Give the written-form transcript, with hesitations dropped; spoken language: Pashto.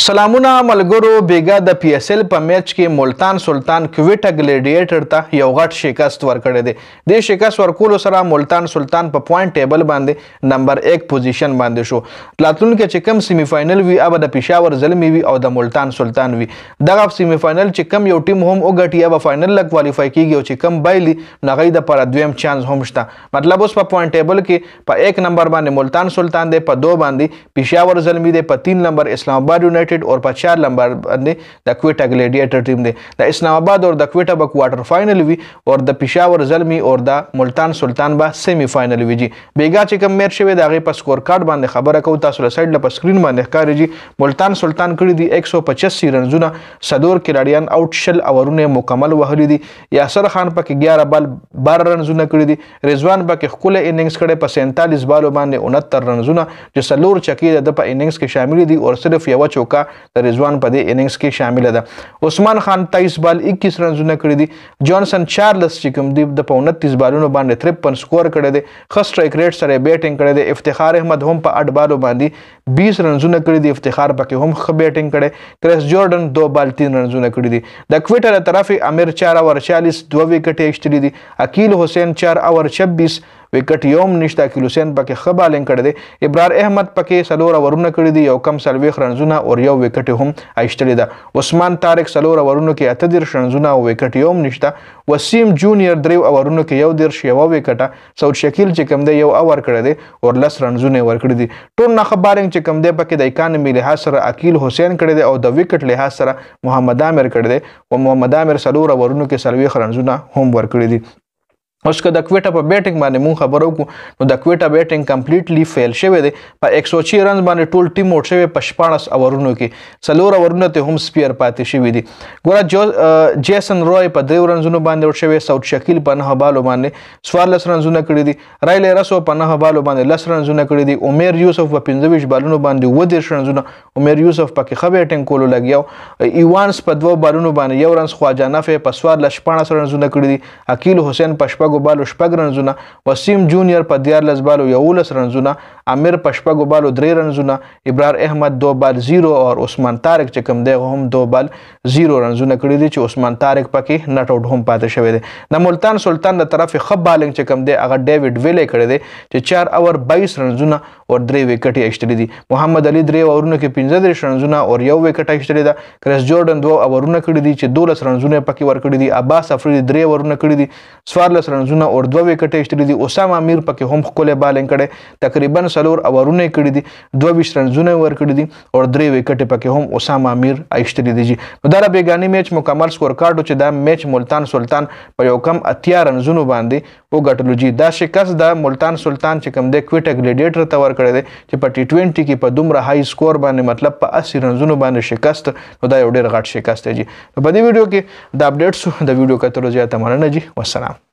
سلامونه ملګرو بیګا د پی اس ال په میچ کې ملتان سلطان کویټا ګلیډیټر ته یو غټ شکست ورکړی دی. د شکست ورکولو سره ملتان سلطان په پوینټ ټیبل باندې نمبر 1 پوزیشن باندې شو. راتلونکي چې کم سیمی فائنل وي هغه د پېښور زلمي وي او د ملتان سلطان وي. دغه سیمی فائنل چې کم یو ټیم هم وګټي یا به فائنل له کوالیفای کیږي او چې کم بایلی نو هغوی دپاره دویم چانس هم شته. مطلب اوس په پوینټ ټیبل کې په 1 نمبر باندې ملتان سلطان دی، په 2 باندې پېښور زلمي دی، په 3 نمبر اسلام آباد یونایټډ اور په 4 نمبر باندې د کویټا ګلیډیټر ټیم دی. د اسلام آباد اور د کویټا به کوارټر فائنل وي اور د پېښور زلمي اور د ملتان سلطان به سیمی فائنل وي. جی بیګا چې کوم میچ شوی د هغې په سکور کارډ باندې خبره کوو، تاسو له سایډ له په سکرین باندې ښکاري. جی ملتان سلطان کړي دي 185 رنزونه، صدور کلاډیان آوټ شل اورونه مکمل وهلي دي. یاسر خان پکې 11 بال 12 رنزونه کړي دي. رضوان پکې ښکلی اننګز کړی په 47 بالو باندې 69 رنزونه چې څلور چکې د په اننګز کې شامل دي او صرف یوه چوکه د رضوان په دې اننګز کې شامل ده. عثمان خان 23 بال 21 رنزونه کړي دي. جانسن چارلس چې کوم دی د په 29 بالونو باندې 53 سکور کړی دی. ښه سټرایک ریټ سره بیټینګ کړی دی. افتخار احمد هم په 8 بالو باندې 20 رنزونه کړي دي. افتخار پکې هم ښه بیټینګ کړی. کریس جورډن 2 بال 3 رنزونه کړي دي. د کویټا له طرفې امیر 4 اور 40 2 وکټې ایستلي دي. عقیل حسین 4 اور 26 وکټ یوم نشته. عقیل حسین پکې ښه بالینګ کړی دی. ابرار احمد پکې 4 اورونه کړي دي، یو کم 40 رنزونه او یو وکټ هم ایستلې ده. عثمان طارق 4 اورونو کې 38 رنزونه او وکټ یوم نشته. وسیم جونیئر 3 اورونو کې یو 13 یو وکټه. سعود شکیل چې کوم دی یو اور کړی دی او 10 رنزونه ورکړي دي. ټول نه ښه بالینګ چې کوم دی پکې د اکانمي لحاظ سره عقیل حسین کړی دی او د وکټ لحاظ سره محمد عامر کړی دی او محمد عامر 4 اورونو کې 40 رنزونه هم ورکړي دي. اوس که د کویټا په بیټینګ باندې مونږ خبرو وکړو نو د کویټا بیټینګ کمپلیټلی فیل شوی دی. په 106 رنز باندې ټول ټیم اوټ شوی په 14 اورونو کې. 4 اورونه ته هم سپیر پاتې شوي دي. ګوره جیسن روی په 3 رنزونو باندې اوټ شوی. سعود شکیل په 9 بالو باندې 14 رنزونه کړي دي. رایلی رسو په 9 بالو باندې 10 رنزونه کړي دي. عمر یوسف په 25 بالونو باندې 30 رنزونه. عمر یوسف پکې ښه بیټینګ کولو لګیاو. ایوانس په 2 بالونو باندې 1 رنز، خواجه نفع په 14 رنزونه کړي دي. عقیل حسین په 6 بالو 6 رنزونه. وسیم جونیئر په 14 بالو 11 رنزونه. امیر په 6 بالو 3 رنزونه. ابرار احمد 2 بال 0 اور عثمان طارق چې کوم دی هم 2 بال 0 رنزونه کړي دي چې عثمان طارق پکې نټ آوټ هم پاتې شوی دی. د ملتان سلطان د طرف ښه بالینګ چې کوم دی هغه ډیوډ ویلی کړی دی چې 4 اور 22 رنزونه اور 3 وکټې ایستلي دي. محمد علي 3 اورونو کې 35 رنزونه اور 1 وکټ ایستلې ده. کریس جورډن 2 اورونه کړي دي چې 12 رنزونه پکې ورکړي دي. عباس افریدي 3 اورونه کړي دي 14 رنزونه اور 2 وکټې ایستلي دي. اسامه امیر پکې هم ښکلی بالینګ کړی، تقریبا 4 اورونه یې کړي دي. 22 رنزونه یې ورکړي دي او 3 وکټې پکې هم اسامه امیر ایستلي دي. نو دا بیګاني میچ مکمل سکور کارډ چې دا میچ ملتان سلطان په یو کم 80 رنزونو باندې وګټلو. جی دا شکست د ملتان سلطان چې کوم دی کویټا ګلیډیټر ته ورکړی دی چې په T20 کې په دومره هاي سکور باندې مطلب په 80 رنزونو باندې شکست، نو دا یو ډېر غټ شکست دی. جی په دې ویډیو کې د اپډیټسو د ویډیو کتلو زیاته مننه. جی والسلام.